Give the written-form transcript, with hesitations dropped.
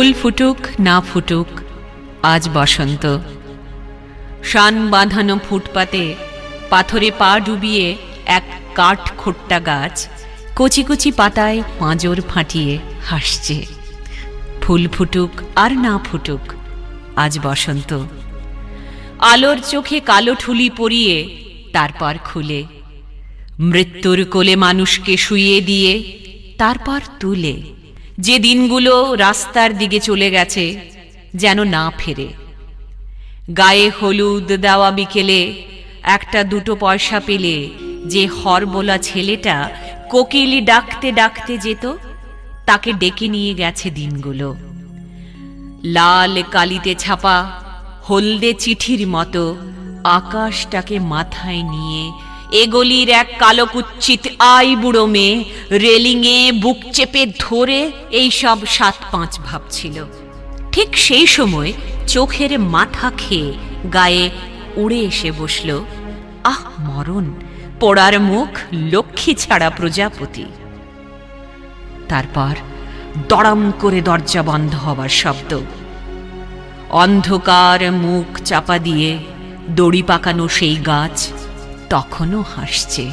ফুল ফুটুক না ফুটুক, আজ বসন্ত। শান বাঁধানো ফুটপাতে পাথরে পা ডুবিয়ে এক কাঠ খোট্টা গাছ কচি কচি পাতায় পাঁজর ফাটিয়ে হাসছে। ফুল ফুটুক আর না ফুটুক, আজ বসন্ত। আলোর চোখে কালো ঠুলি পরিয়ে তারপর খুলে, মৃত্যুর কোলে মানুষকে শুইয়ে দিয়ে তারপর তুলে, যে দিনগুলো রাস্তার দিকে চলে গেছে যেন না ফেরে। গায়ে হলুদ দেওয়া বিকেলে একটা দুটো পয়সা পেলে যে হরবোলা ছেলেটা কোকিলি ডাকতে ডাকতে যেত, তাকে ডেকে নিয়ে গেছে দিনগুলো। লাল কালিতে ছাপা হলদে চিঠির মতো আকাশটাকে মাথায় নিয়ে এগলির এক কালো কুচ্ছিত আই বুড়ো মেয়ে রেলিংয়ে বুক চেপে ধরে এই সব ৭-৫ ভাবছিল। ঠিক সেই সময় চোখের মাথা খেয়ে গায়ে উড়ে এসে বসল, আহ মরণ, পোড়ার মুখ লক্ষ্মী ছাড়া প্রজাপতি। তারপর দড়াম করে দরজা বন্ধ হবার শব্দ। অন্ধকার মুখ চাপা দিয়ে দড়ি পাকানো সেই গাছ তখনও হাসছে।